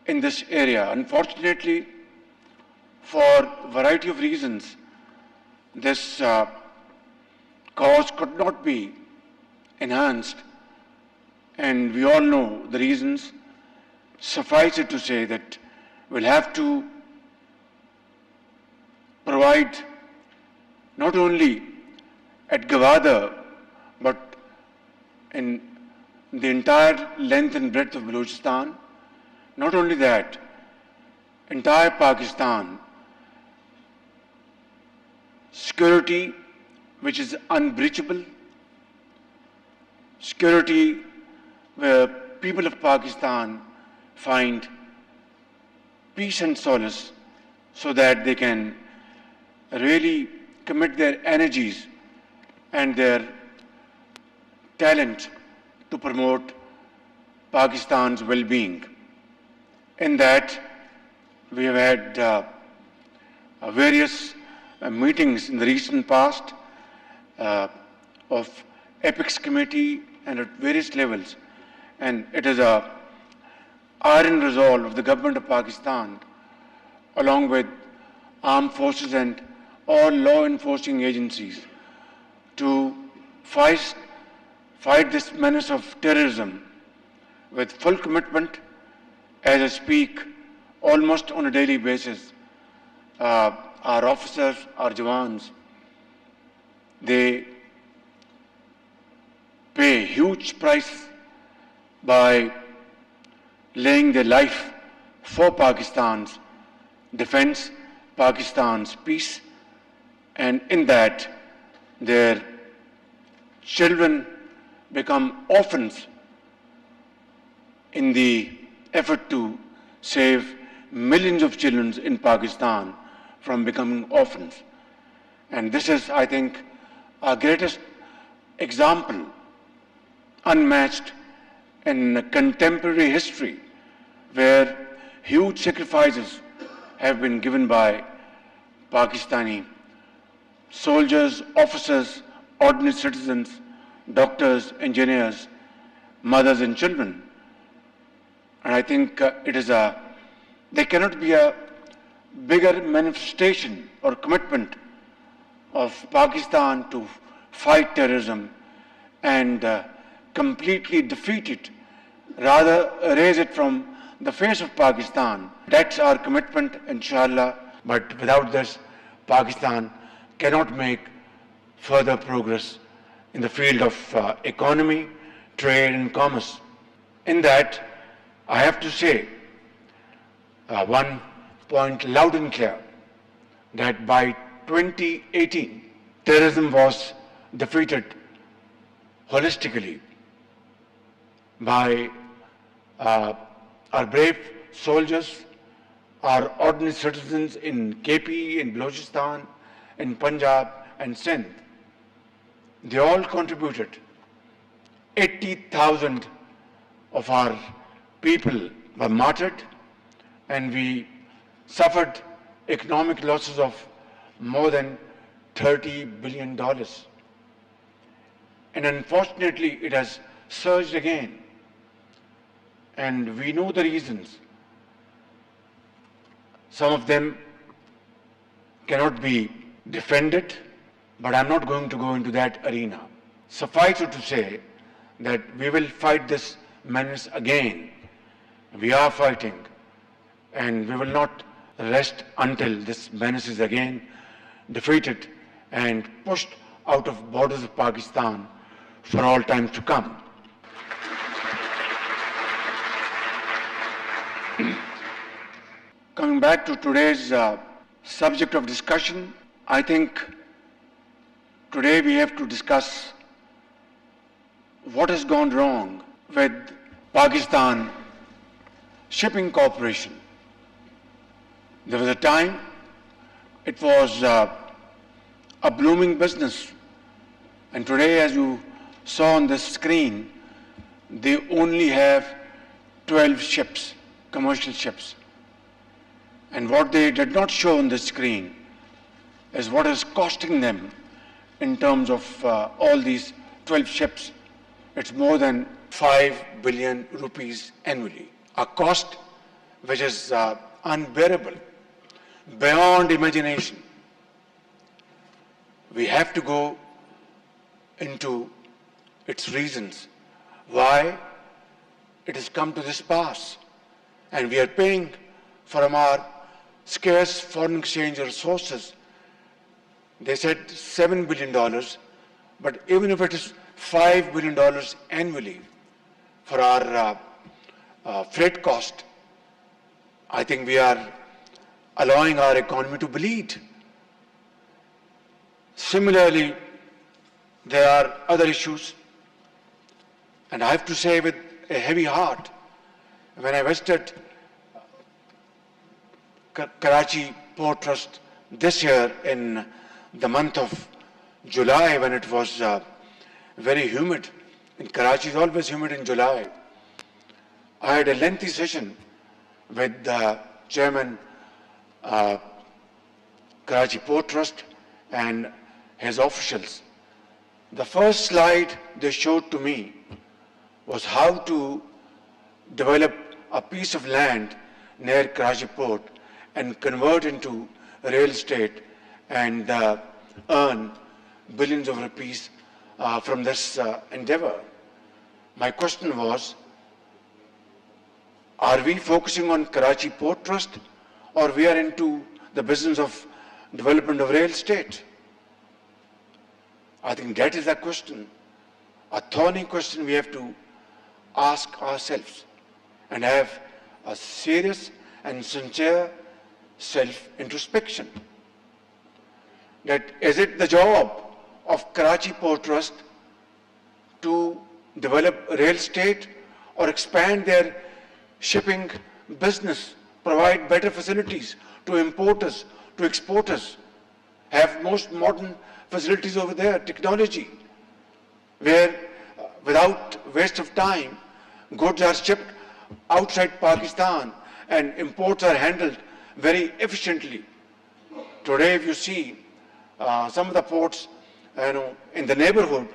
in this area. Unfortunately, for a variety of reasons, this cause could not be enhanced, and we all know the reasons. Suffice it to say that we'll have to provide not only at Gawada, but in the entire length and breadth of Balochistan. Not only that, entire Pakistan, security which is unbreachable, security where people of Pakistan find peace and solace so that they can really commit their energies and their talent to promote Pakistan's well-being. In that, we have had various meetings in the recent past of Apex Committee and at various levels, and it is a iron resolve of the government of Pakistan, along with armed forces and all law enforcing agencies, to fight this menace of terrorism with full commitment. As I speak, almost on a daily basis, our officers, our Jawans, they pay a huge price by laying their life for Pakistan's defense, Pakistan's peace, and in that their children become orphans in the effort to save millions of children in Pakistan from becoming orphans. And this is, I think, our greatest example, unmatched in contemporary history, where huge sacrifices have been given by Pakistani soldiers, officers, ordinary citizens, doctors, engineers, mothers and children. And I think there cannot be a bigger manifestation or commitment of Pakistan to fight terrorism and completely defeat it, rather erase it from the face of Pakistan. That's our commitment, inshallah. But without this, Pakistan cannot make further progress in the field of economy, trade and commerce. In that, I have to say one point loud and clear, that by 2018, terrorism was defeated holistically by our brave soldiers, our ordinary citizens in KP, in Balochistan, in Punjab and Sindh. They all contributed. 80,000 of our people were martyred, and we suffered economic losses of more than $30 billion. And unfortunately, it has surged again. And we know the reasons. Some of them cannot be defended, but I'm not going to go into that arena. Suffice it to say that we will fight this menace again. We are fighting, and we will not rest until this menace is again defeated and pushed out of borders of Pakistan for all time to come. Coming back to today's subject of discussion, I think today we have to discuss what has gone wrong with Pakistan Shipping Corporation. There was a time it was a blooming business, and today, as you saw on the screen, they only have 12 ships, commercial ships. And what they did not show on the screen is what is costing them in terms of all these 12 ships. It's more than 5 billion rupees annually. A cost which is unbearable, beyond imagination. We have to go into its reasons, why it has come to this pass. And we are paying from our scarce foreign exchange resources. They said $7 billion, but even if it is $5 billion annually for our freight cost, I think we are allowing our economy to bleed. Similarly, there are other issues, and I have to say with a heavy heart, when I visited Karachi Port Trust this year in the month of July, when it was very humid. In Karachi, it's always humid in July. I had a lengthy session with the chairman, Karachi Port Trust, and his officials. The first slide they showed to me was how to develop a piece of land near Karachi Port and convert into real estate and earn billions of rupees from this endeavor. My question was, are we focusing on Karachi Port Trust, or we are into the business of development of real estate? I think that is a question, a thorny question we have to ask ourselves and have a serious and sincere self-introspection. That is it the job of Karachi Port Trust to develop real estate or expand their shipping business, provide better facilities to importers, to exporters, have most modern facilities over there, technology, where without waste of time, goods are shipped outside Pakistan and imports are handled very efficiently. Today, if you see some of the ports in the neighborhood,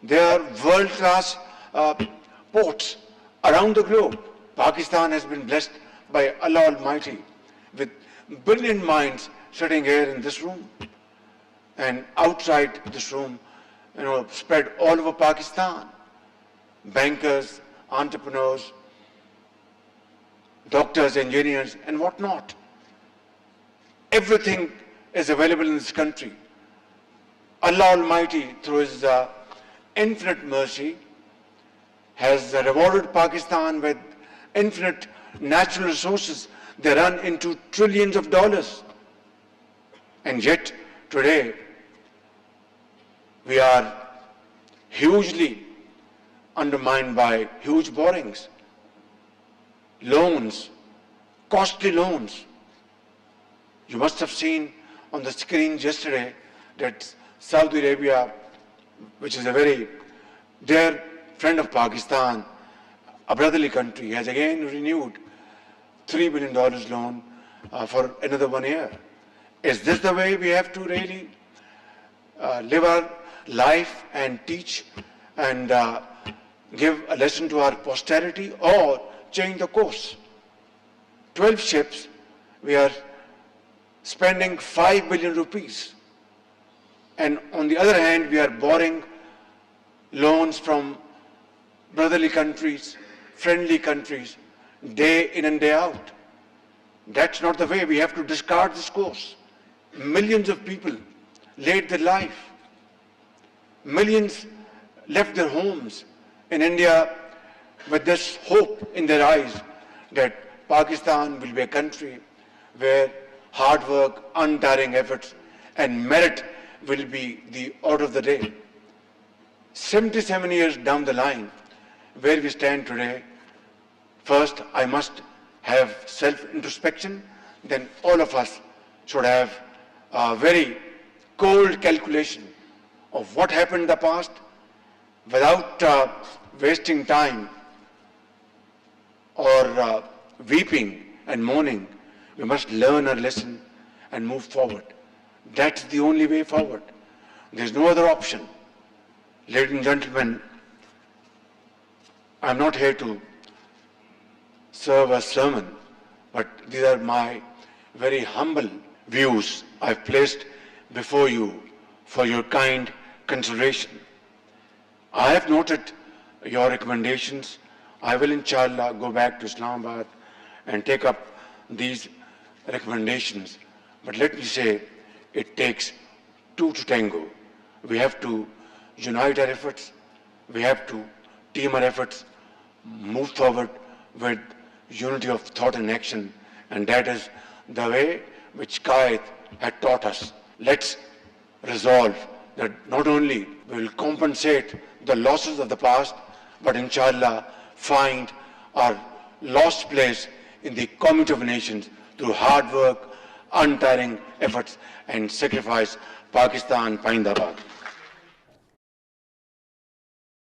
they are world-class ports around the globe. Pakistan has been blessed by Allah Almighty with brilliant minds sitting here in this room and outside this room, spread all over Pakistan. Bankers, entrepreneurs, doctors, engineers, and whatnot. Everything is available in this country. Allah Almighty, through His infinite mercy, has rewarded Pakistan with infinite natural resources. They run into trillions of dollars. And yet, today, we are hugely undermined by huge borrowings, loans, costly loans. You must have seen on the screens yesterday that Saudi Arabia, which is a very dear friend of Pakistan, a brotherly country, has again renewed $3 billion loan for another 1 year. Is this the way we have to really live our life and teach and give a lesson to our posterity, or change the course? 12 ships, we are spending 5 billion rupees. And on the other hand, we are borrowing loans from brotherly countries, friendly countries, day in and day out. That's not the way. We have to discard this course. Millions of people laid their life. Millions left their homes in India with this hope in their eyes that Pakistan will be a country where hard work, untiring efforts, and merit will be the order of the day. 77 years down the line, where we stand today, first I must have self-introspection, then all of us should have a very cold calculation of what happened in the past without wasting time or weeping and mourning. We must learn our lesson and move forward. That's the only way forward. There's no other option. Ladies and gentlemen, I'm not here to serve a sermon. but these are my very humble views I've placed before you for your kind consideration. I have noted your recommendations. I will, inshallah, go back to Islamabad and take up these recommendations. But let me say, it takes two to tango. We have to unite our efforts. We have to team our efforts, move forward with unity of thought and action. And that is the way which Qaid had taught us. Let's resolve that not only we will compensate the losses of the past, but inshallah find our lost place in the community of nations through hard work, untiring efforts and sacrifice. Pakistan, Paindabad.